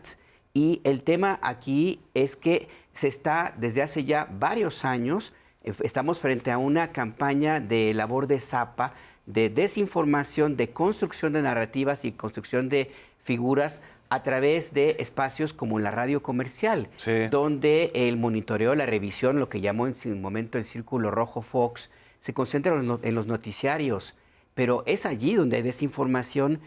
Y el tema aquí es que se está, desde hace ya varios años, estamos frente a una campaña de labor de zapa, de desinformación, de construcción de narrativas y construcción de figuras a través de espacios como la radio comercial, donde el monitoreo, la revisión, lo que llamó en su momento el Círculo Rojo Fox, se concentra en los noticiarios. Pero es allí donde hay desinformación,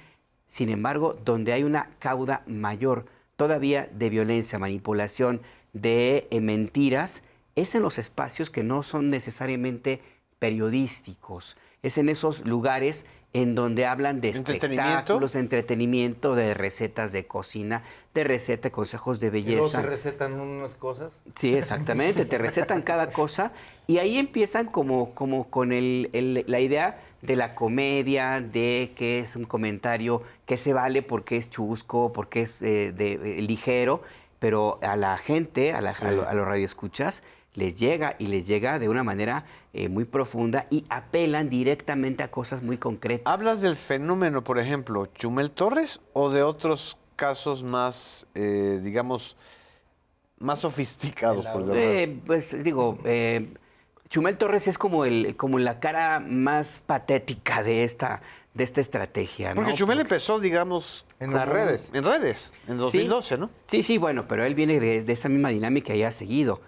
sin embargo, donde hay una cauda mayor todavía de violencia, manipulación, de mentiras, es en los espacios que no son necesariamente periodísticos. Es en esos lugares en donde hablan de espectáculos, de entretenimiento, de recetas de cocina, de recetas, consejos de belleza. ¿No se recetan unas cosas? Sí, exactamente, te recetan cada cosa y ahí empiezan como con la idea de la comedia, de que es un comentario que se vale porque es chusco, porque es ligero, pero a la gente, a los radioescuchas, les llega de una manera muy profunda y apelan directamente a cosas muy concretas. ¿Hablas del fenómeno, por ejemplo, Chumel Torres o de otros casos más, digamos, más sofisticados? Pues digo, Chumel Torres es como la cara más patética de esta estrategia, ¿no? Porque Chumel empezó, digamos... En las redes. En redes, en 2012, ¿no? Sí, bueno, pero él viene de esa misma dinámica y ha seguido.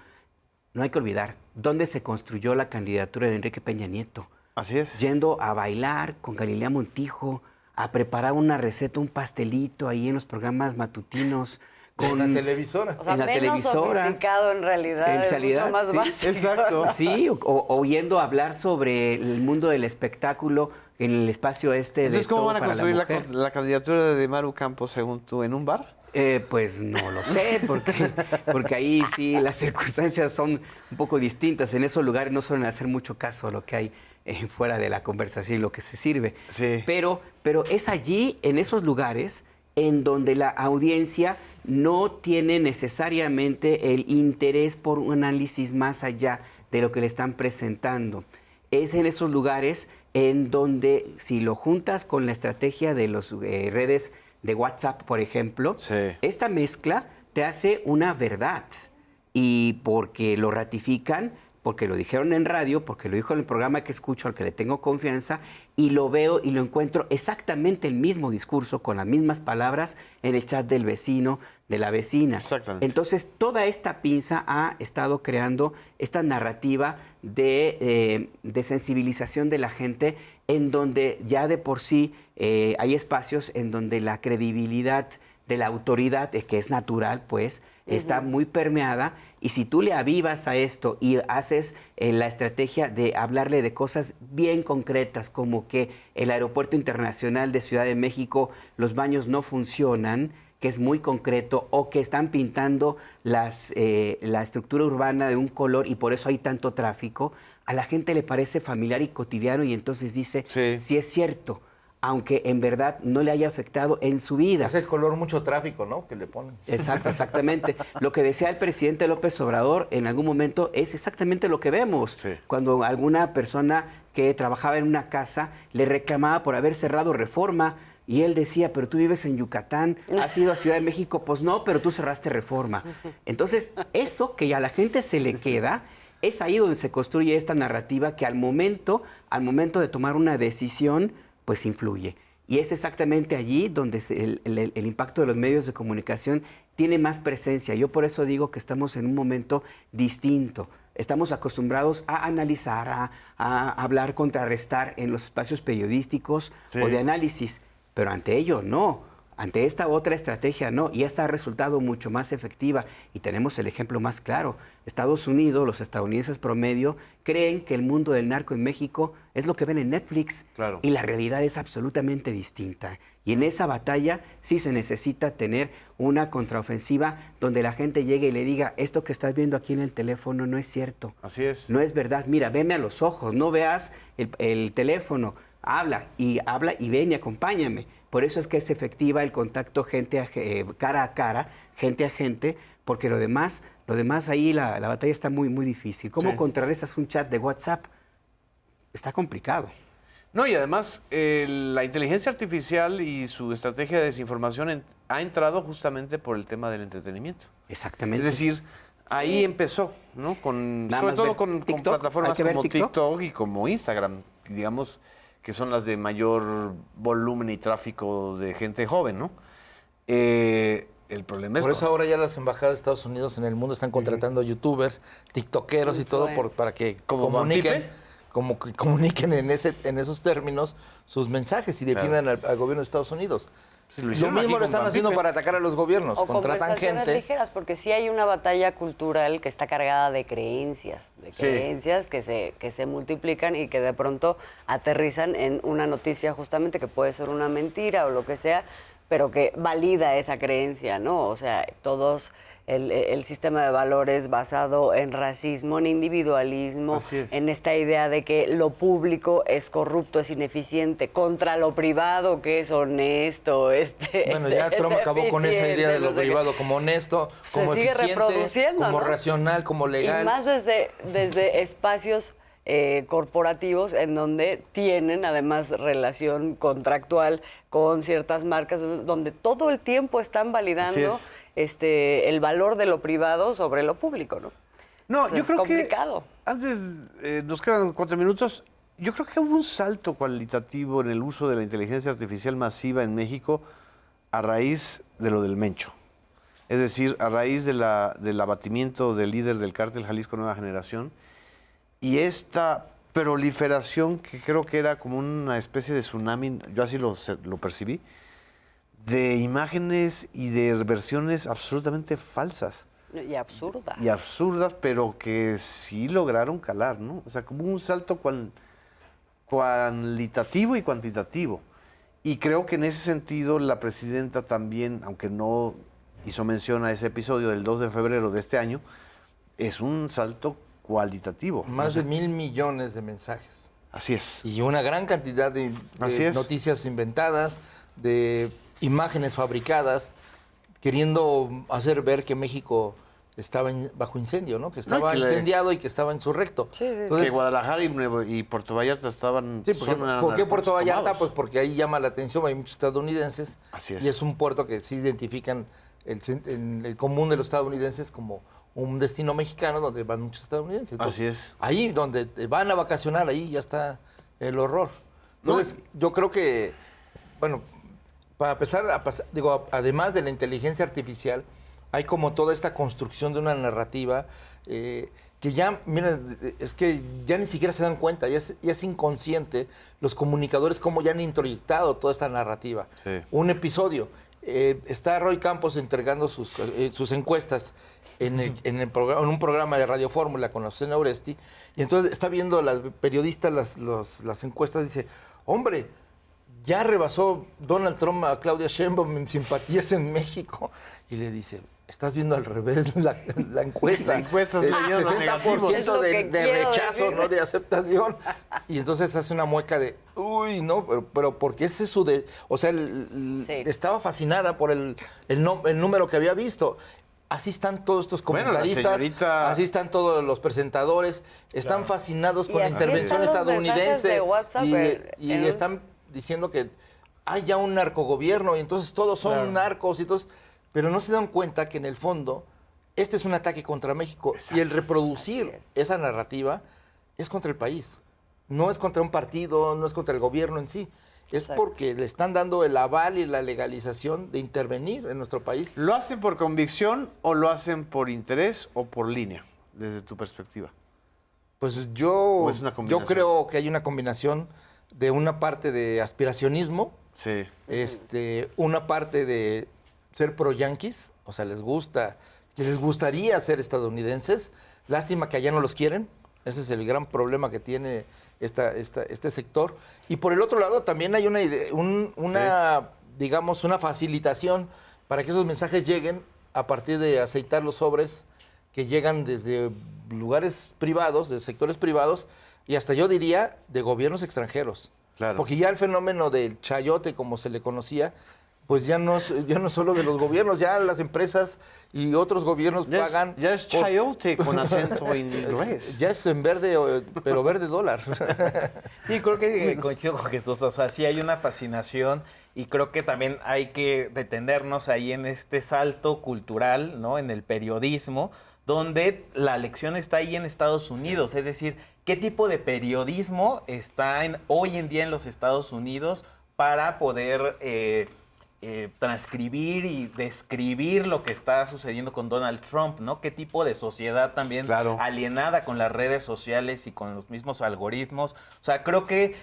No hay que olvidar dónde se construyó la candidatura de Enrique Peña Nieto. Así es. Yendo a bailar con Galilea Montijo, a preparar una receta, un pastelito ahí en los programas matutinos. Con la televisora. O sea, en la menos televisora. sofisticado en realidad. En realidad, mucho más sí, básico. Exacto. Sí, o yendo a hablar sobre el mundo del espectáculo en el espacio este Entonces, de ¿cómo todo van a para la construir mujer. la candidatura de Maru Campos, según tú, en un bar? Pues no lo sé, porque ahí sí las circunstancias son un poco distintas. En esos lugares no suelen hacer mucho caso a lo que hay fuera de la conversación y lo que se sirve. Sí. Pero es allí, en esos lugares, en donde la audiencia no tiene necesariamente el interés por un análisis más allá de lo que le están presentando. Es en esos lugares en donde, si lo juntas con la estrategia de las redes de WhatsApp, por ejemplo, Sí. esta mezcla te hace una verdad. Y porque lo ratifican, porque lo dijeron en radio, porque lo dijo en el programa que escucho, al que le tengo confianza, y lo veo y lo encuentro exactamente el mismo discurso, con las mismas palabras, en el chat del vecino, de la vecina. Exactamente. Entonces, toda esta pinza ha estado creando esta narrativa de sensibilización de la gente, en donde ya de por sí hay espacios en donde la credibilidad de la autoridad, que es natural, pues, está muy permeada. Y si tú le avivas a esto y haces la estrategia de hablarle de cosas bien concretas, como que el Aeropuerto Internacional de Ciudad de México, los baños no funcionan, que es muy concreto, o que están pintando la estructura urbana de un color y por eso hay tanto tráfico, a la gente le parece familiar y cotidiano, y entonces dice, sí es cierto, aunque en verdad no le haya afectado en su vida. Es el color mucho tráfico, ¿no? Que le ponen. Exacto, exactamente. Lo que decía el presidente López Obrador en algún momento es exactamente lo que vemos. Sí. Cuando alguna persona que trabajaba en una casa le reclamaba por haber cerrado Reforma, y él decía, pero tú vives en Yucatán, has ido a Ciudad de México. Pues no, pero tú cerraste Reforma. Entonces, eso que a la gente se le queda, es ahí donde se construye esta narrativa que al momento de tomar una decisión, pues influye. Y es exactamente allí donde el impacto de los medios de comunicación tiene más presencia. Yo por eso digo que estamos en un momento distinto. Estamos acostumbrados a analizar, a hablar, contrarrestar en los espacios periodísticos o de análisis, pero ante ello no. Ante esta otra estrategia no, y esta ha resultado mucho más efectiva. Y tenemos el ejemplo más claro. Estados Unidos, los estadounidenses promedio, creen que el mundo del narco en México es lo que ven en Netflix. Claro. Y la realidad es absolutamente distinta. Y en esa batalla sí se necesita tener una contraofensiva donde la gente llegue y le diga, esto que estás viendo aquí en el teléfono no es cierto. Así es. No es verdad. Mira, veme a los ojos, no veas el teléfono. Habla y ven y acompáñame. Por eso es que es efectiva el contacto cara a cara, gente a gente, porque lo demás ahí la batalla está muy, muy difícil. ¿Cómo contrarrestas un chat de WhatsApp? Está complicado. No, y además la inteligencia artificial y su estrategia de desinformación ha entrado justamente por el tema del entretenimiento. Exactamente. Es decir, ahí empezó, ¿no? Sobre todo con plataformas como TikTok y como Instagram, digamos, que son las de mayor volumen y tráfico de gente joven, ¿no? El problema es... Por eso ahora ya las embajadas de Estados Unidos en el mundo están contratando youtubers, tiktokeros y todo para que comuniquen en esos términos sus mensajes y defiendan al gobierno de Estados Unidos. Lo mismo lo están haciendo para atacar a los gobiernos. O contratan conversaciones gente ligeras, porque sí hay una batalla cultural que está cargada de creencias, que se multiplican y que de pronto aterrizan en una noticia justamente que puede ser una mentira o lo que sea, pero que valida esa creencia, ¿no? O sea, todos el sistema de valores basado en racismo, en individualismo, en esta idea de que lo público es corrupto, es ineficiente, contra lo privado que es honesto. Bueno, ya Trump acabó con esa idea de lo privado como honesto, como eficiente, como racional, como legal. Y más desde espacios corporativos en donde tienen además relación contractual con ciertas marcas, donde todo el tiempo están validando el valor de lo privado sobre lo público, ¿no? No, yo creo complicado. que antes, nos quedan 4 minutos, yo creo que hubo un salto cualitativo en el uso de la inteligencia artificial masiva en México a raíz de lo del Mencho. Es decir, a raíz del abatimiento del líder del cártel Jalisco Nueva Generación, y esta proliferación que creo que era como una especie de tsunami, yo así lo percibí, de imágenes y de versiones absolutamente falsas. Y absurdas. Y absurdas, pero que sí lograron calar, ¿no? O sea, como un salto cualitativo y cuantitativo. Y creo que en ese sentido la presidenta también, aunque no hizo mención a ese episodio del 2 de febrero de este año, es un salto cualitativo. Más de 1,000 millones de mensajes. Así es. Y una gran cantidad de noticias inventadas, de imágenes fabricadas, queriendo hacer ver que México estaba bajo incendio, ¿no? Que estaba incendiado y que estaba insurrecto. Sí. Entonces, que Guadalajara y Puerto Vallarta estaban... Sí, ¿por qué Puerto Vallarta? Pues porque ahí llama la atención, hay muchos estadounidenses. Así es. Y es un puerto que sí identifican en el común de los estadounidenses como un destino mexicano donde van muchos estadounidenses. Entonces, así es. Ahí donde van a vacacionar, ahí ya está el horror. Entonces, yo creo que, bueno, para empezar, además de la inteligencia artificial, hay como toda esta construcción de una narrativa que ya, miren, es que ya ni siquiera se dan cuenta, ya es inconsciente los comunicadores cómo ya han introyectado toda esta narrativa. Sí. Un episodio, está Roy Campos entregando sus encuestas en un programa de Radio Fórmula con Susana Oresti, y entonces está viendo la periodista las encuestas, dice, hombre, ya rebasó Donald Trump a Claudia Sheinbaum en simpatías en México, y le dice, estás viendo al revés la encuesta. La encuesta es 60% de rechazo, decir. no de aceptación. Y entonces hace una mueca de, uy, no, pero porque ese es su o sea, estaba fascinada por el número que había visto. Así están todos estos comentaristas, así están todos los presentadores, están fascinados con la intervención estadounidense de WhatsApp, y están diciendo que hay ya un narcogobierno y entonces todos son narcos y todos, pero no se dan cuenta que en el fondo este es un ataque contra México. Exacto. Y el reproducir esa narrativa es contra el país, no es contra un partido, no es contra el gobierno en sí. Es porque le están dando el aval y la legalización de intervenir en nuestro país. ¿Lo hacen por convicción o lo hacen por interés o por línea, desde tu perspectiva? Pues yo creo que hay una combinación de una parte de aspiracionismo, sí, una parte de ser pro-yanquis, o sea, les gustaría ser estadounidenses. Lástima que allá no los quieren. Ese es el gran problema que tiene este sector. Y por el otro lado también hay digamos, una facilitación para que esos mensajes lleguen a partir de aceitar los sobres que llegan desde lugares privados, de sectores privados, y hasta yo diría de gobiernos extranjeros. Claro. Porque ya el fenómeno del chayote, como se le conocía, pues ya no es solo de los gobiernos, ya las empresas y otros gobiernos pagan. Ya es chayote con acento en inglés. Ya es en verde, pero verde dólar. Sí, creo que coincido con Jesús. O sea, sí hay una fascinación y creo que también hay que detenernos ahí en este salto cultural, ¿no? En el periodismo, donde la lección está ahí en Estados Unidos. Sí. Es decir, ¿qué tipo de periodismo está hoy en día en los Estados Unidos para poder transcribir y describir lo que está sucediendo con Donald Trump, ¿no? Qué tipo de sociedad también alienada con las redes sociales y con los mismos algoritmos. O sea, creo que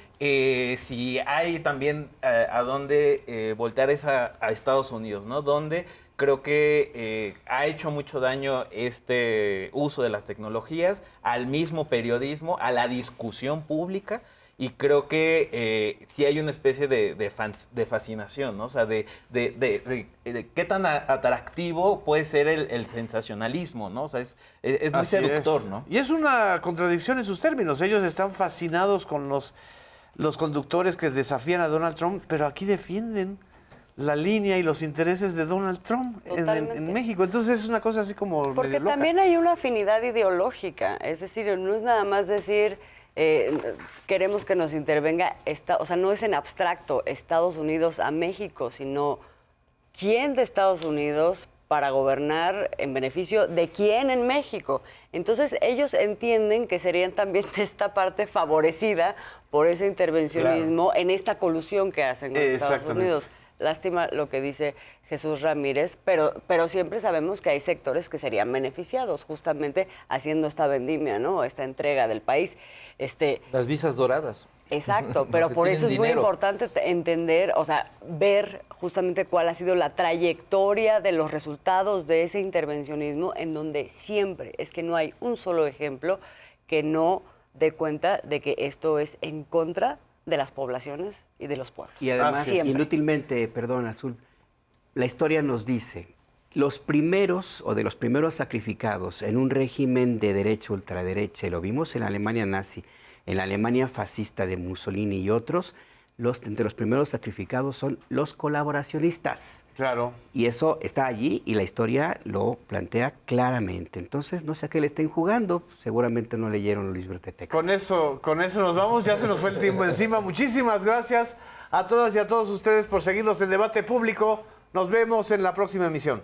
si hay también a dónde voltear es a Estados Unidos, ¿no? Donde creo que ha hecho mucho daño este uso de las tecnologías al mismo periodismo, a la discusión pública. Y creo que sí hay una especie de fascinación, ¿no? O sea, de qué tan atractivo puede ser el sensacionalismo, ¿no? O sea, es muy seductor, ¿no? Y es una contradicción en sus términos. Ellos están fascinados con los conductores que desafían a Donald Trump, pero aquí defienden la línea y los intereses de Donald Trump en México. Entonces es una cosa así como porque medio loca. También hay una afinidad ideológica. Es decir, no es nada más decir... queremos que nos intervenga, o sea, no es en abstracto Estados Unidos a México, sino quién de Estados Unidos para gobernar en beneficio de quién en México. Entonces ellos entienden que serían también de esta parte favorecida por ese intervencionismo en esta colusión que hacen con Estados Unidos. Lástima lo que dice Jesús Ramírez, pero siempre sabemos que hay sectores que serían beneficiados justamente haciendo esta vendimia, ¿no? Esta entrega del país. Las visas doradas. Exacto, pero por eso es muy importante entender, o sea, ver justamente cuál ha sido la trayectoria de los resultados de ese intervencionismo, en donde siempre, es que no hay un solo ejemplo que no dé cuenta de que esto es en contra de las poblaciones y de los pueblos. Y además, Siempre. inútilmente, perdón, Azul, la historia nos dice, los primeros o de los primeros sacrificados en un régimen de derecha, ultraderecha, y lo vimos en la Alemania nazi, en la Alemania fascista de Mussolini y otros, entre los primeros sacrificados son los colaboracionistas. Claro. Y eso está allí y la historia lo plantea claramente. Entonces, no sé a qué le estén jugando, seguramente no leyeron los libros de texto. Con eso nos vamos, ya se nos fue el tiempo encima. Muchísimas gracias a todas y a todos ustedes por seguirnos en Debate Público. Nos vemos en la próxima emisión.